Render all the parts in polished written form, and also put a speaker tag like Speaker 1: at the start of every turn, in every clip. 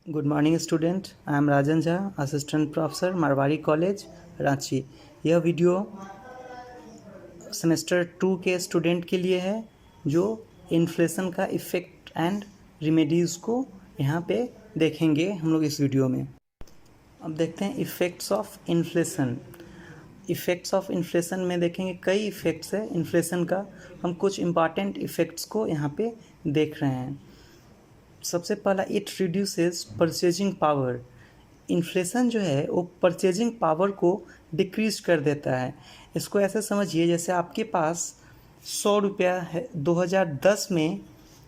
Speaker 1: Good morning student, I am Rajan Jha, assistant professor, Marwari college, Ranchi. यह video semester 2 के student के लिए है जो इन्फ्लेशन का इफ़ेक्ट एंड रेमेडीज़ को यहाँ पे देखेंगे हम लोग इस वीडियो में। अब देखते हैं effects of inflation. Effects of inflation में देखेंगे कई इफ़ेक्ट्स है इन्फ्लेशन का। हम कुछ इम्पॉर्टेंट इफ़ेक्ट्स को यहाँ पे देख रहे हैं। सबसे पहला, it reduces purchasing power. Inflation जो है वो परचेजिंग पावर को डिक्रीज कर देता है। इसको ऐसे समझिए जैसे आपके पास 100 रुपया है, 2010 में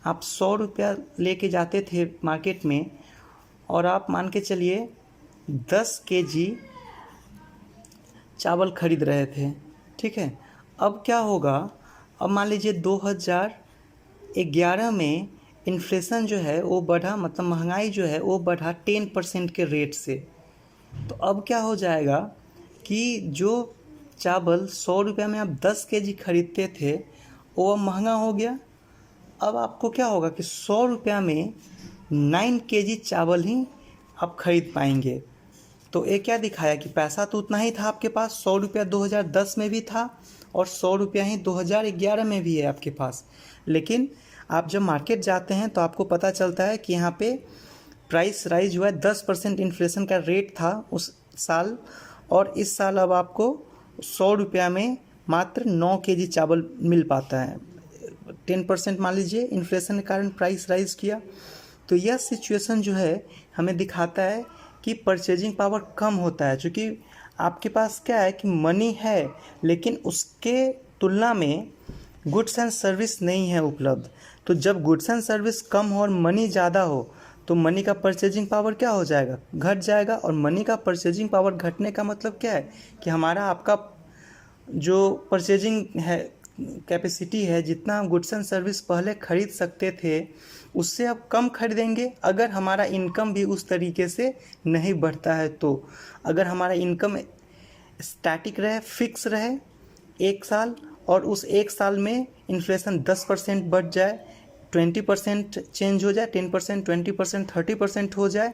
Speaker 1: आप 100 रुपया लेके जाते थे मार्केट में और आप मान के चलिए 10 केजी चावल खरीद रहे थे, ठीक है। अब क्या होगा, अब मान लीजिए 2011 में इन्फ्लेशन जो है वो बढ़ा, मतलब महंगाई जो है वो बढ़ा 10% के रेट से। तो अब क्या हो जाएगा कि जो चावल 100 रुपये में आप 10 केजी खरीदते थे वो अब महंगा हो गया। अब आपको क्या होगा कि 100 रुपया में 9 केजी चावल ही आप खरीद पाएंगे। तो ये क्या दिखाया कि पैसा तो उतना ही था आपके पास, 100 रुपया 2010 में भी था और 100 रुपया ही 2011 में भी है आपके पास। लेकिन आप जब मार्केट जाते हैं तो आपको पता चलता है कि यहाँ पे प्राइस राइज हुआ है, 10% इन्फ्लेशन का रेट था उस साल, और इस साल अब आपको 100 रुपया में मात्र 9 केजी चावल मिल पाता है। 10% मान लीजिए इन्फ्लेशन के कारण प्राइस राइज किया। तो यह सिचुएशन जो है हमें दिखाता है कि परचेजिंग पावर कम होता है, क्योंकि आपके पास क्या है कि मनी है लेकिन उसके तुलना में गुड्स एंड सर्विस नहीं है उपलब्ध। तो जब गुड्स एंड सर्विस कम हो और मनी ज़्यादा हो तो मनी का परचेजिंग पावर क्या हो जाएगा, घट जाएगा। और मनी का परचेजिंग पावर घटने का मतलब क्या है कि हमारा आपका जो परचेजिंग है कैपेसिटी है, जितना गुड्स एंड सर्विस पहले खरीद सकते थे उससे अब कम खरीदेंगे अगर हमारा इनकम भी उस तरीके से नहीं बढ़ता है। तो अगर हमारा इनकम स्टैटिक रहे, फिक्स रहे एक साल, और उस एक साल में इन्फ्लेशन 10% बढ़ जाए, 20% चेंज हो जाए, 10%, 20%, 30% हो जाए,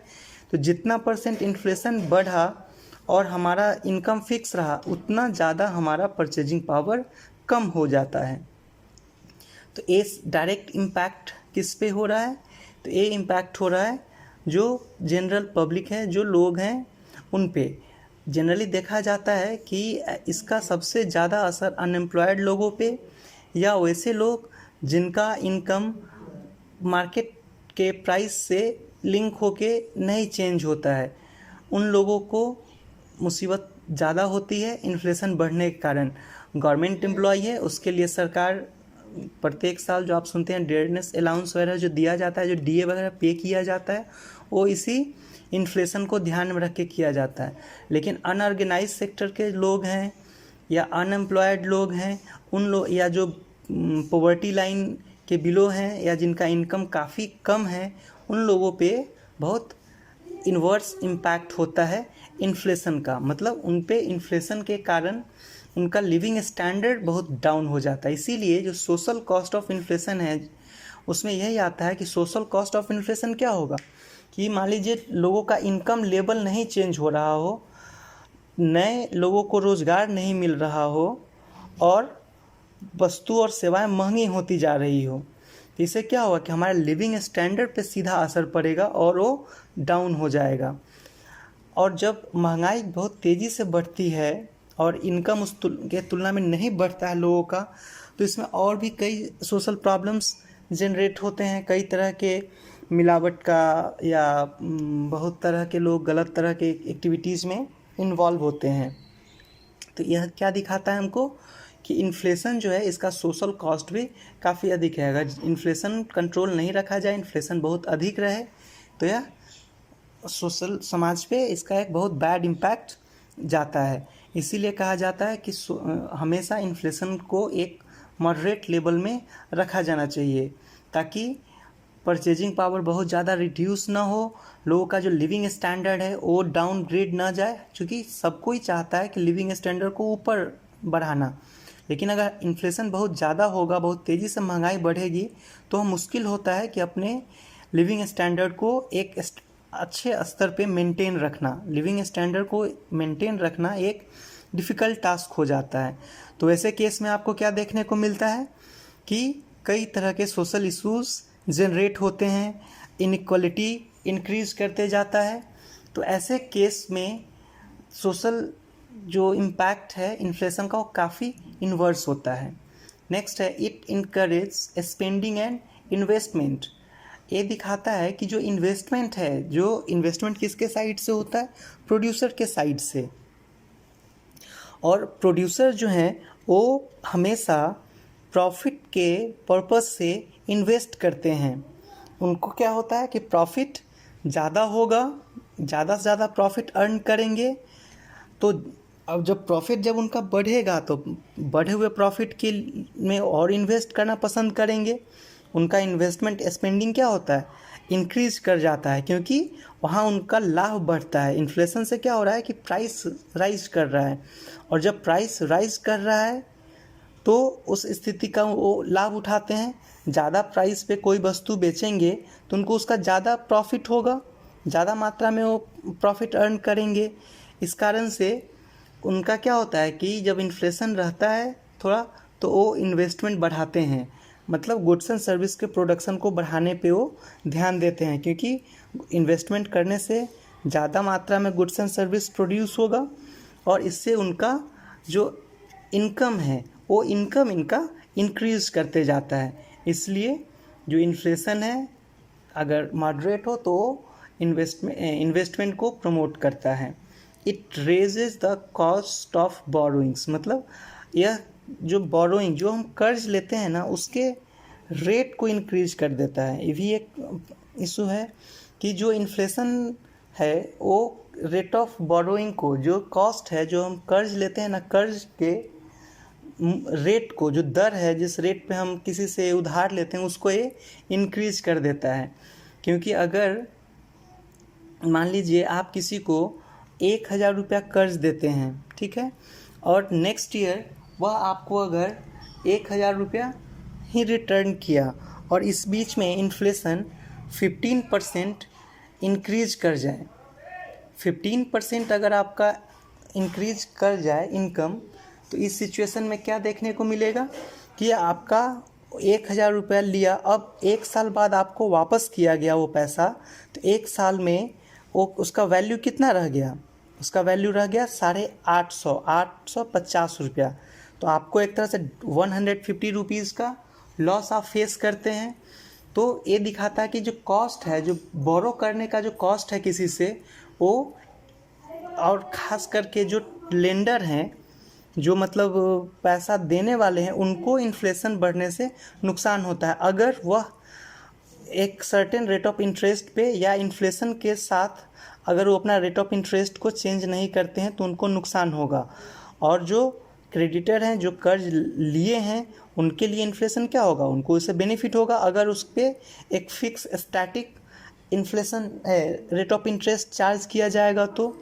Speaker 1: तो जितना परसेंट इन्फ्लेशन बढ़ा और हमारा इनकम फिक्स रहा उतना ज़्यादा हमारा परचेजिंग पावर कम हो जाता है। तो ये डायरेक्ट इम्पैक्ट किस पे हो रहा है, तो ये इम्पैक्ट हो रहा है जो जनरल पब्लिक है, जो लोग हैं उन पे। जनरली देखा जाता है कि इसका सबसे ज़्यादा असर अनएम्प्लॉयड लोगों पे या वैसे लोग जिनका इनकम मार्केट के प्राइस से लिंक होके नहीं चेंज होता है, उन लोगों को मुसीबत ज़्यादा होती है इन्फ्लेशन बढ़ने के कारण। गवर्नमेंट एम्प्लॉय है उसके लिए सरकार प्रत्येक साल जो आप सुनते हैं डेयरनेस अलाउंस वगैरह जो दिया जाता है, जो डीए वगैरह पे किया जाता है, वो इसी इन्फ्लेशन को ध्यान में रख के किया जाता है। लेकिन अनऑर्गेनाइज सेक्टर के लोग हैं या अनएम्प्लॉयड लोग हैं, उन लोग या जो पॉवर्टी लाइन के बिलो हैं या जिनका इनकम काफ़ी कम है, उन लोगों पे बहुत इन्वर्स इम्पैक्ट होता है इन्फ्लेशन का। मतलब उन पे इन्फ्लेशन के कारण उनका लिविंग स्टैंडर्ड बहुत डाउन हो जाता है। इसीलिए जो सोशल कॉस्ट ऑफ इन्फ्लेशन है उसमें यही आता है कि सोशल कॉस्ट ऑफ इन्फ्लेशन क्या होगा कि मान लीजिए लोगों का इनकम लेवल नहीं चेंज हो रहा हो, नए लोगों को रोज़गार नहीं मिल रहा हो और वस्तु और सेवाएं महंगी होती जा रही हो, तो इससे क्या होगा कि हमारे लिविंग स्टैंडर्ड पे सीधा असर पड़ेगा और वो डाउन हो जाएगा। और जब महंगाई बहुत तेज़ी से बढ़ती है और इनकम उस के तुलना में नहीं बढ़ता है लोगों का, तो इसमें और भी कई सोशल प्रॉब्लम्स जनरेट होते हैं। कई तरह के मिलावट का या बहुत तरह के लोग गलत तरह के एक्टिविटीज़ में इन्वॉल्व होते हैं। तो यह क्या दिखाता है हमको कि इन्फ्लेशन जो है इसका सोशल कॉस्ट भी काफ़ी अधिक है। अगर इन्फ्लेशन कंट्रोल नहीं रखा जाए, इन्फ्लेशन बहुत अधिक रहे, तो यह सोशल समाज पे इसका एक बहुत बैड इम्पैक्ट जाता है। इसीलिए कहा जाता है कि हमेशा इन्फ्लेशन को एक मॉडरेट लेवल में रखा जाना चाहिए ताकि परचेजिंग पावर बहुत ज़्यादा रिड्यूस ना हो, लोगों का जो लिविंग स्टैंडर्ड है वो डाउनग्रेड ना जाए, क्योंकि सबको ही चाहता है कि लिविंग स्टैंडर्ड को ऊपर बढ़ाना। लेकिन अगर इन्फ्लेशन बहुत ज़्यादा होगा, बहुत तेज़ी से महंगाई बढ़ेगी, तो मुश्किल होता है कि अपने लिविंग स्टैंडर्ड को एक अच्छे स्तर पे मेंटेन रखना, लिविंग स्टैंडर्ड को मेंटेन रखना एक डिफ़िकल्ट टास्क हो जाता है। तो ऐसे केस में आपको क्या देखने को मिलता है कि कई तरह के सोशल इश्यूज जनरेट होते हैं, इनइक्वालिटी इंक्रीज करते जाता है। तो ऐसे केस में सोशल जो इम्पैक्ट है इन्फ्लेशन का वो काफ़ी इन्वर्स होता है। नेक्स्ट है it encourage spending and investment. ये दिखाता है कि जो इन्वेस्टमेंट है, जो इन्वेस्टमेंट किसके साइड से होता है, प्रोड्यूसर के साइड से। और प्रोड्यूसर जो हैं वो हमेशा प्रॉफिट के पर्पस से इन्वेस्ट करते हैं। उनको क्या होता है कि प्रॉफिट ज़्यादा होगा, ज़्यादा से ज़्यादा प्रॉफिट अर्न करेंगे। तो अब जब प्रॉफिट जब उनका बढ़ेगा तो बढ़े हुए प्रॉफिट के में और इन्वेस्ट करना पसंद करेंगे। उनका इन्वेस्टमेंट स्पेंडिंग क्या होता है, इंक्रीज कर जाता है, क्योंकि वहाँ उनका लाभ बढ़ता है। इन्फ्लेशन से क्या हो रहा है कि प्राइस राइज कर रहा है, और जब प्राइस राइज कर रहा है तो उस स्थिति का वो लाभ उठाते हैं। ज़्यादा प्राइस पे कोई वस्तु बेचेंगे तो उनको उसका ज़्यादा प्रॉफिट होगा, ज़्यादा मात्रा में वो प्रॉफिट अर्न करेंगे। इस कारण से उनका क्या होता है कि जब इन्फ्लेशन रहता है थोड़ा, तो वो इन्वेस्टमेंट बढ़ाते हैं, मतलब गुड्स एंड सर्विस के प्रोडक्शन को बढ़ाने पे वो ध्यान देते हैं, क्योंकि इन्वेस्टमेंट करने से ज़्यादा मात्रा में गुड्स एंड सर्विस प्रोड्यूस होगा और इससे उनका जो इनकम है वो इनकम इनका इंक्रीज करते जाता है। इसलिए जो इन्फ्लेशन है अगर मॉडरेट हो तो इन्वेस्टमेंट को प्रमोट करता है। It raises the cost of borrowings, मतलब यह जो बोरोइंग जो हम कर्ज लेते हैं ना उसके रेट को इंक्रीज कर देता है। ये भी एक इशू है कि जो इन्फ्लेशन है वो रेट ऑफ बोरोइंग को, जो कॉस्ट है जो हम कर्ज लेते हैं ना, कर्ज के रेट को, जो दर है जिस रेट पे हम किसी से उधार लेते हैं उसको ये इंक्रीज कर देता है। क्योंकि अगर मान लीजिए आप किसी को 1,000 रुपया कर्ज देते हैं, ठीक है, और नेक्स्ट ईयर वह आपको अगर 1,000 रुपया ही रिटर्न किया और इस बीच में इन्फ्लेशन 15% इंक्रीज कर जाए, 15% अगर आपका इंक्रीज कर जाए इनकम, तो इस सिचुएशन में क्या देखने को मिलेगा कि आपका 1,000 रुपया लिया, अब 1 साल बाद आपको वापस किया गया वो पैसा, तो 1 साल में वो उसका वैल्यू कितना रह गया, उसका वैल्यू रह गया 850 रुपया। तो आपको एक तरह से 150 रुपीज़ का लॉस आप फेस करते हैं। तो ये दिखाता है कि जो कॉस्ट है, जो बोरो करने का जो कॉस्ट है किसी से, वो और ख़ास करके जो लेंडर हैं, जो मतलब पैसा देने वाले हैं, उनको इन्फ्लेशन बढ़ने से नुकसान होता है। अगर वह एक सर्टेन रेट ऑफ इंटरेस्ट पे या इन्फ्लेशन के साथ अगर वो अपना रेट ऑफ इंटरेस्ट को चेंज नहीं करते हैं तो उनको नुकसान होगा। और जो क्रेडिटर हैं, जो कर्ज लिए हैं, उनके लिए इन्फ्लेशन क्या होगा, उनको इससे बेनिफिट होगा अगर उस पर एक fix static inflation rate of interest charge किया जाएगा। तो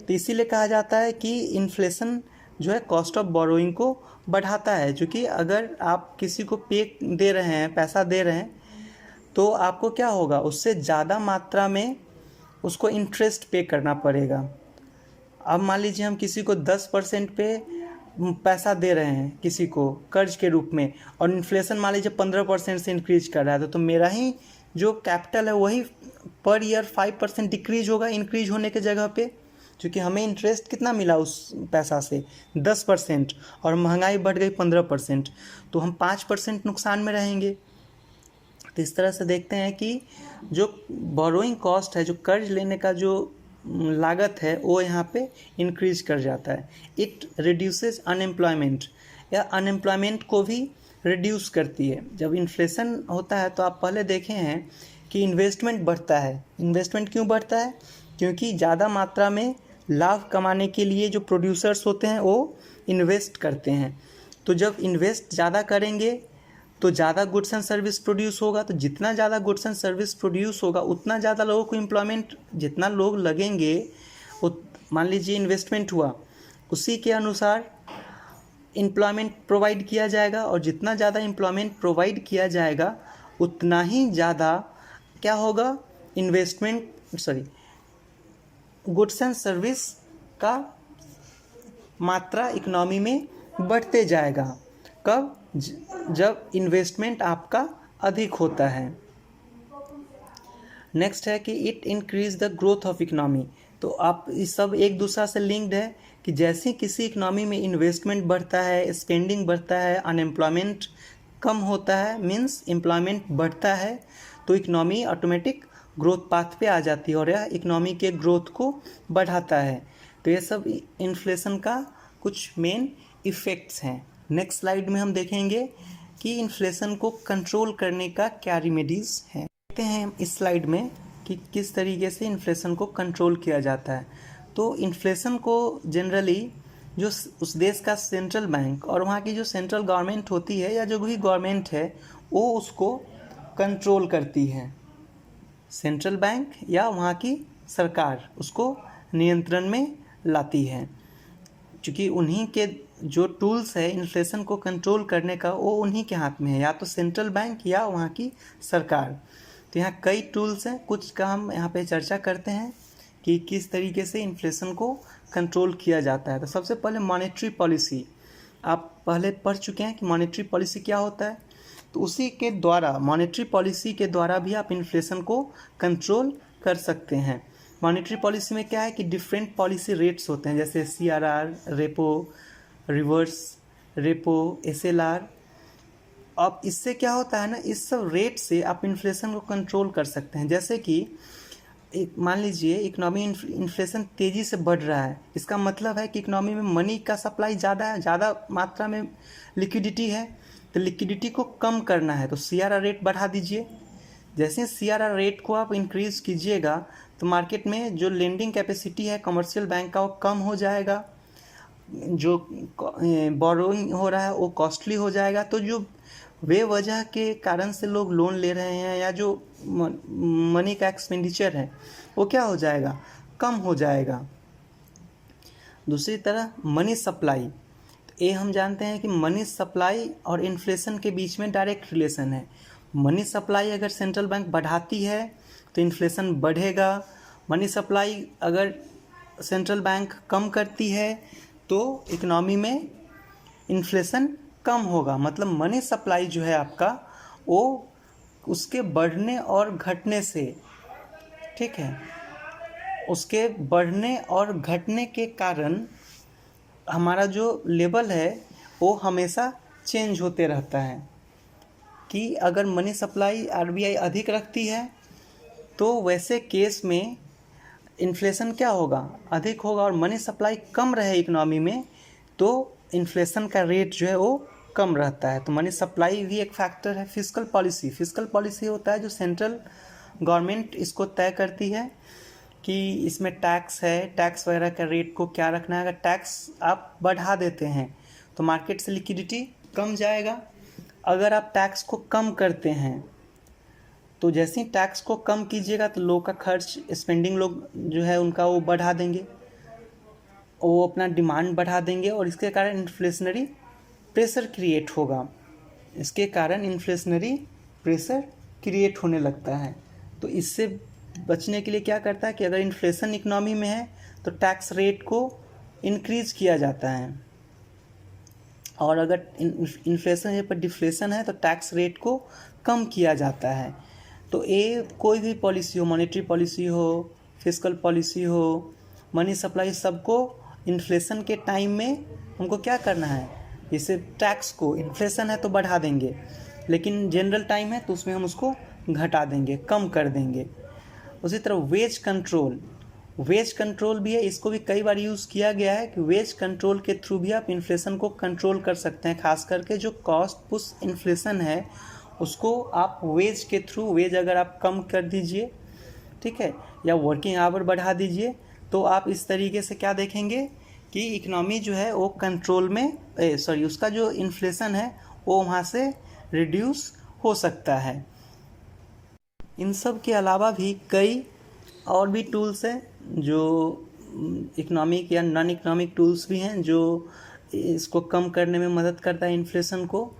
Speaker 1: इसीलिए कहा जाता है कि इन्फ्लेशन जो है कॉस्ट ऑफ बोरोइंग को बढ़ाता है। क्योंकि अगर आप किसी को पे दे रहे हैं, पैसा दे रहे हैं, तो आपको क्या होगा, उससे ज़्यादा मात्रा में उसको इंटरेस्ट पे करना पड़ेगा। अब मान लीजिए हम किसी को 10% पे पैसा दे रहे हैं किसी को कर्ज के रूप में, और इन्फ्लेशन मान लीजिए 15% से इंक्रीज कर रहा है, तो मेरा ही जो कैपिटल है वही पर ईयर 5% डिक्रीज होगा इंक्रीज होने के जगह पे। क्योंकि हमें इंटरेस्ट कितना मिला उस पैसा से, 10%, और महंगाई बढ़ गई 15%, तो हम 5% नुकसान में रहेंगे। तो इस तरह से देखते हैं कि जो बोरोइंग कॉस्ट है, जो कर्ज लेने का जो लागत है, वो यहाँ पे इंक्रीज कर जाता है। इट रिड्यूसेस अनएम्प्लॉयमेंट, या अनएम्प्लॉयमेंट को भी रिड्यूस करती है। जब इन्फ्लेशन होता है तो आप पहले देखे हैं कि इन्वेस्टमेंट बढ़ता है। इन्वेस्टमेंट क्यों बढ़ता है, क्योंकि ज़्यादा मात्रा में लाभ कमाने के लिए जो प्रोड्यूसर्स होते हैं वो इन्वेस्ट करते हैं। तो जब इन्वेस्ट ज़्यादा करेंगे तो ज़्यादा गुड्स एंड सर्विस प्रोड्यूस होगा, तो जितना ज़्यादा गुड्स एंड सर्विस प्रोड्यूस होगा उतना ज़्यादा लोगों को एम्प्लॉयमेंट, जितना लोग लगेंगे वो मान लीजिए इन्वेस्टमेंट हुआ, उसी के अनुसार एम्प्लॉयमेंट प्रोवाइड किया जाएगा, और जितना ज़्यादा एम्प्लॉयमेंट प्रोवाइड किया जाएगा उतना ही ज़्यादा क्या होगा, इन्वेस्टमेंट गुड्स एंड सर्विस का मात्रा इकोनॉमी में बढ़ते जाएगा। कब? जब इन्वेस्टमेंट आपका अधिक होता है। नेक्स्ट है कि it increase the growth of economy. तो आप इस सब एक दूसरा से लिंक्ड है कि जैसे किसी इकोनॉमी में इन्वेस्टमेंट बढ़ता है, स्पेंडिंग बढ़ता है, अनएम्प्लॉयमेंट कम होता है, मीन्स एम्प्लॉयमेंट बढ़ता है, तो इकोनॉमी ऑटोमेटिक ग्रोथ पाथ पे आ जाती है और यह इकोनॉमी के ग्रोथ को बढ़ाता है। तो ये सब इन्फ्लेशन का कुछ मेन इफ़ेक्ट्स हैं। नेक्स्ट स्लाइड में हम देखेंगे कि इन्फ्लेशन को कंट्रोल करने का क्या रेमेडीज़ हैं। देखते हैं इस स्लाइड में कि किस तरीके से इन्फ्लेशन को कंट्रोल किया जाता है। तो इन्फ्लेशन को जनरली जो उस देश का सेंट्रल बैंक और वहाँ की जो सेंट्रल गवर्नमेंट होती है या जो भी गवर्नमेंट है वो उसको कंट्रोल करती है। सेंट्रल बैंक या वहाँ की सरकार उसको नियंत्रण में लाती है, क्योंकि उन्हीं के जो टूल्स है इन्फ्लेशन को कंट्रोल करने का वो उन्हीं के हाथ में है, या तो सेंट्रल बैंक या वहाँ की सरकार। तो यहाँ कई टूल्स हैं, कुछ का हम यहाँ पे चर्चा करते हैं कि किस तरीके से इन्फ्लेशन को कंट्रोल किया जाता है। तो सबसे पहले मॉनेटरी पॉलिसी, आप पहले पढ़ चुके हैं कि मॉनेटरी पॉलिसी क्या होता है। तो उसी के द्वारा, मॉनेटरी पॉलिसी के द्वारा भी आप इन्फ्लेशन को कंट्रोल कर सकते हैं। मॉनेटरी पॉलिसी में क्या है कि डिफरेंट पॉलिसी रेट्स होते हैं, जैसे CRR, repo, reverse repo, SLR। अब इससे क्या होता है ना, इस सब रेट से आप इन्फ्लेशन को कंट्रोल कर सकते हैं। जैसे कि एक मान लीजिए इकोनॉमी इन्फ्लेशन तेज़ी से बढ़ रहा है, इसका मतलब है कि इकोनॉमी में मनी का सप्लाई ज़्यादा है, ज़्यादा मात्रा में लिक्विडिटी है, तो लिक्विडिटी को कम करना है तो CRR रेट बढ़ा दीजिए। जैसे CRR रेट को आप इंक्रीज़ कीजिएगा तो मार्केट में जो लेंडिंग कैपेसिटी है कमर्शियल बैंक का वो कम हो जाएगा, जो बोरोइंग हो रहा है वो कॉस्टली हो जाएगा। तो जो बेवजह के कारण से लोग लोन ले रहे हैं या जो मनी का एक्सपेंडिचर है वो क्या हो जाएगा, कम हो जाएगा। दूसरी तरह मनी सप्लाई, ये हम जानते हैं कि मनी सप्लाई और इन्फ्लेशन के बीच में डायरेक्ट रिलेशन है। मनी सप्लाई अगर सेंट्रल बैंक बढ़ाती है तो इन्फ्लेशन बढ़ेगा, मनी सप्लाई अगर सेंट्रल बैंक कम करती है तो इकोनॉमी में इन्फ्लेशन कम होगा। मतलब मनी सप्लाई जो है आपका वो उसके बढ़ने और घटने से, ठीक है, उसके बढ़ने और घटने के कारण हमारा जो लेवल है वो हमेशा चेंज होते रहता है। कि अगर मनी सप्लाई RBI अधिक रखती है तो वैसे केस में इन्फ्लेशन क्या होगा, अधिक होगा, और मनी सप्लाई कम रहे इकोनॉमी में तो इन्फ्लेशन का रेट जो है वो कम रहता है। तो मनी सप्लाई भी एक फैक्टर है। फिस्कल पॉलिसी, फिस्कल पॉलिसी होता है जो सेंट्रल गवर्नमेंट इसको तय करती है कि इसमें टैक्स है, टैक्स वगैरह का रेट को क्या रखना है। अगर टैक्स आप बढ़ा देते हैं तो मार्केट से लिक्विडिटी कम जाएगा, अगर आप टैक्स को कम करते हैं तो जैसे ही टैक्स को कम कीजिएगा तो लोग का खर्च, स्पेंडिंग लोग जो है उनका वो बढ़ा देंगे, वो अपना डिमांड बढ़ा देंगे और इसके कारण इन्फ्लेशनरी प्रेशर क्रिएट होगा। इसके कारण इन्फ्लेशनरी प्रेशर क्रिएट होने लगता है। तो इससे बचने के लिए क्या करता है कि अगर इन्फ्लेशन इकोनॉमी में है तो टैक्स रेट को इंक्रीज किया जाता है, और अगर इन्फ्लेशन पर डिफ्लेशन है तो टैक्स रेट को कम किया जाता है। तो ये कोई भी पॉलिसी हो, मॉनेटरी पॉलिसी हो, फिस्कल पॉलिसी हो, मनी सप्लाई, सबको इन्फ्लेशन के टाइम में हमको क्या करना है, जैसे टैक्स को, इन्फ्लेशन है तो बढ़ा देंगे, लेकिन जनरल टाइम है तो उसमें हम उसको घटा देंगे, कम कर देंगे। उसी तरह वेज कंट्रोल, वेज कंट्रोल भी है, इसको भी कई बार यूज़ किया गया है कि वेज कंट्रोल के थ्रू भी आप इन्फ्लेशन को कंट्रोल कर सकते हैं। खास करके जो कॉस्ट पुश इन्फ्लेशन है उसको आप वेज के थ्रू, वेज अगर आप कम कर दीजिए, ठीक है, या वर्किंग आवर बढ़ा दीजिए, तो आप इस तरीके से क्या देखेंगे कि इकनॉमी जो है वो कंट्रोल में, उसका जो इन्फ्लेशन है वो वहाँ से रिड्यूस हो सकता है। इन सब के अलावा भी कई और भी टूल्स हैं जो इकोनॉमिक या नॉन इकोनॉमिक टूल्स भी हैं जो इसको कम करने में मदद करता है इन्फ्लेशन को।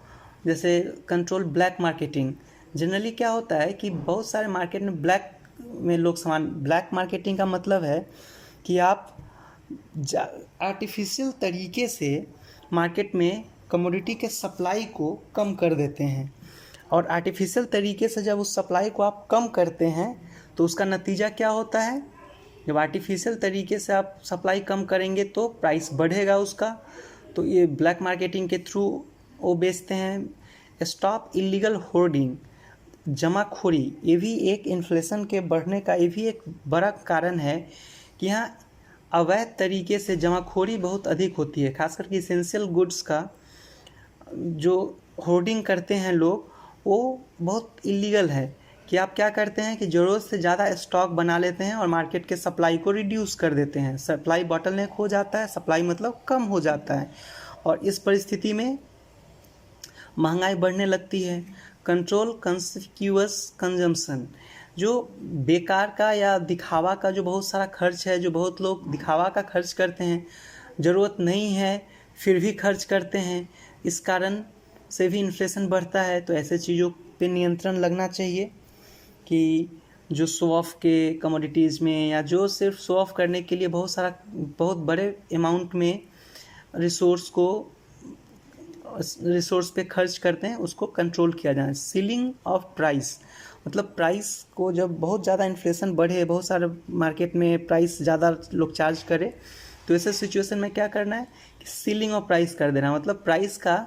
Speaker 1: जैसे कंट्रोल ब्लैक मार्केटिंग। जनरली क्या होता है कि बहुत सारे मार्केट में ब्लैक में लोग सामान, ब्लैक मार्केटिंग का मतलब है कि आप आर्टिफिशियल तरीके से मार्केट में कमोडिटी के सप्लाई को कम कर देते हैं। और आर्टिफिशियल तरीके से जब उस सप्लाई को आप कम करते हैं तो उसका नतीजा क्या होता है, जब आर्टिफिशियल तरीके से आप सप्लाई कम करेंगे तो प्राइस बढ़ेगा उसका। तो ये ब्लैक मार्केटिंग के थ्रू वो बेचते हैं। स्टॉप इलीगल होर्डिंग, जमाखोरी, ये भी एक इन्फ्लेशन के बढ़ने का ये भी एक बड़ा कारण है कि यहाँ अवैध तरीके से जमाखोरी बहुत अधिक होती है। खास करके इसेंशियल गुड्स का जो होर्डिंग करते हैं लोग वो बहुत इलीगल है कि आप क्या करते हैं कि ज़रूरत से ज़्यादा स्टॉक बना लेते हैं और मार्केट के सप्लाई को रिड्यूस कर देते हैं। सप्लाई बॉटलनेक हो जाता है, सप्लाई मतलब कम हो जाता है और इस परिस्थिति में महंगाई बढ़ने लगती है। कंट्रोल कंस्पिक्यूअस कंजम्पशन, जो बेकार का या दिखावा का जो बहुत सारा खर्च है, जो बहुत लोग दिखावा का खर्च करते हैं, ज़रूरत नहीं है फिर भी खर्च करते हैं, इस कारण से भी इन्फ्लेशन बढ़ता है। तो ऐसे चीज़ों पे नियंत्रण लगना चाहिए कि जो शो ऑफ के कमोडिटीज़ में या जो सिर्फ शो ऑफ करने के लिए बहुत बड़े अमाउंट में रिसोर्स पे खर्च करते हैं, उसको कंट्रोल किया जाए। सीलिंग ऑफ प्राइस, मतलब प्राइस को जब बहुत ज़्यादा इन्फ्लेशन बढ़े, बहुत सारे मार्केट में प्राइस ज़्यादा लोग चार्ज करे, तो ऐसे सिचुएशन में क्या करना है कि सीलिंग ऑफ प्राइस कर देना, मतलब प्राइस का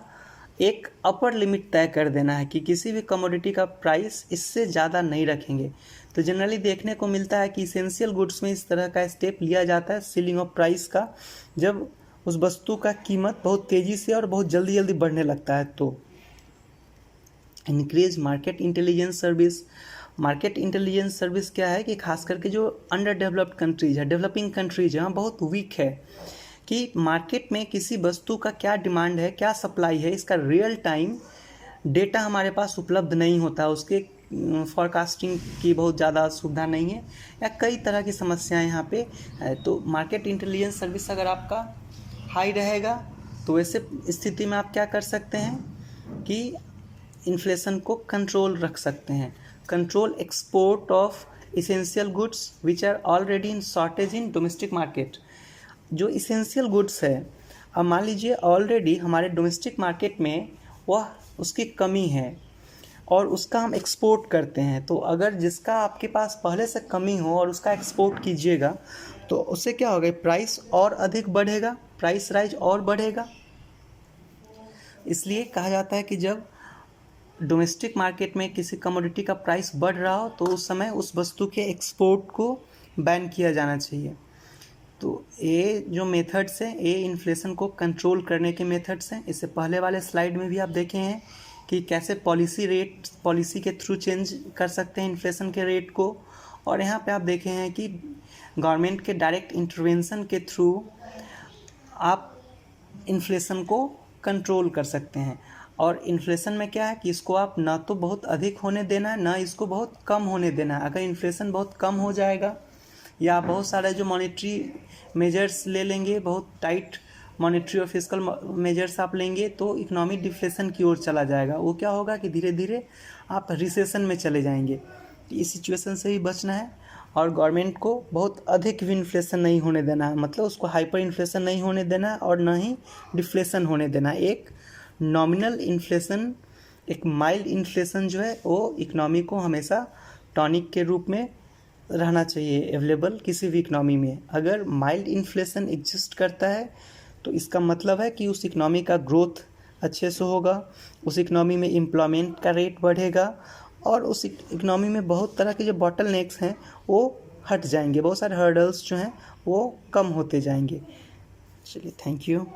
Speaker 1: एक अपर लिमिट तय कर देना है कि किसी भी कमोडिटी का प्राइस इससे ज़्यादा नहीं रखेंगे। तो जनरली देखने को मिलता है कि इसेंशियल गुड्स में इस तरह का स्टेप लिया जाता है सीलिंग ऑफ प्राइस का, जब उस वस्तु का कीमत बहुत तेज़ी से और बहुत जल्दी जल्दी बढ़ने लगता है। तो increase market intelligence service. Market intelligence service क्या है कि खास करके जो अंडर डेवलप्ड कंट्रीज है, डेवलपिंग कंट्रीज है, वहाँ बहुत वीक है कि मार्केट में किसी वस्तु का क्या डिमांड है, क्या सप्लाई है, इसका रियल टाइम डेटा हमारे पास उपलब्ध नहीं होता, उसके फॉरकास्टिंग की बहुत ज़्यादा सुविधा नहीं है या कई तरह की समस्याएं यहाँ पे है। तो मार्केट इंटेलिजेंस सर्विस अगर आपका हाई रहेगा तो ऐसे स्थिति में आप क्या कर सकते हैं कि इन्फ्लेशन को कंट्रोल रख सकते हैं। Control export of essential goods which are already in shortage in domestic market. जो इसेंशियल गुड्स है, अब मान लीजिए ऑलरेडी हमारे डोमेस्टिक मार्केट में वह उसकी कमी है और उसका हम एक्सपोर्ट करते हैं, तो अगर जिसका आपके पास पहले से कमी हो और उसका एक्सपोर्ट कीजिएगा तो उससे क्या होगा, प्राइस और अधिक बढ़ेगा, प्राइस राइज और बढ़ेगा। इसलिए कहा जाता है कि जब डोमेस्टिक मार्केट में किसी कमोडिटी का प्राइस बढ़ रहा हो तो उस समय उस वस्तु के एक्सपोर्ट को बैन किया जाना चाहिए। तो ये जो मेथड्स हैं ये इन्फ्लेशन को कंट्रोल करने के मेथड्स हैं। इससे पहले वाले स्लाइड में भी आप देखे हैं कि कैसे पॉलिसी के थ्रू चेंज कर सकते हैं इन्फ्लेशन के रेट को, और यहाँ पे आप देखे हैं कि गवर्नमेंट के डायरेक्ट इंटरवेंशन के थ्रू आप इन्फ्लेशन को कंट्रोल कर सकते हैं। और इन्फ्लेशन में क्या है कि इसको आप ना तो बहुत अधिक होने देना है, ना इसको बहुत कम होने देना है। अगर इन्फ्लेशन बहुत कम हो जाएगा या बहुत सारे जो मॉनेटरी मेजर्स ले लेंगे, बहुत टाइट मॉनेटरी और फिस्कल मेजर्स आप लेंगे तो इकोनॉमिक डिफ्लेशन की ओर चला जाएगा। वो क्या होगा कि धीरे धीरे आप रिसेशन में चले जाएंगे। इस सिचुएशन से भी बचना है और गवर्नमेंट को बहुत अधिक भी इन्फ्लेशन नहीं होने देना है, मतलब उसको हाइपर इन्फ्लेशन नहीं होने देना है और ना ही डिफ्लेशन होने देना है। एक नॉमिनल इन्फ्लेशन, एक माइल्ड इन्फ्लेशन जो है वो इकनॉमी को हमेशा टॉनिक के रूप में रहना चाहिए अवेलेबल किसी भी इकनॉमी में। अगर माइल्ड इन्फ्लेशन एग्जिस्ट करता है तो इसका मतलब है कि उस इकनॉमी का ग्रोथ अच्छे से होगा, उस इकनॉमी में एम्प्लॉयमेंट का रेट बढ़ेगा और उस इकनॉमी में बहुत तरह के जो बॉटल नेक्स हैं वो हट जाएंगे, बहुत सारे हर्डल्स जो हैं वो कम होते जाएंगे। चलिए, थैंक यू।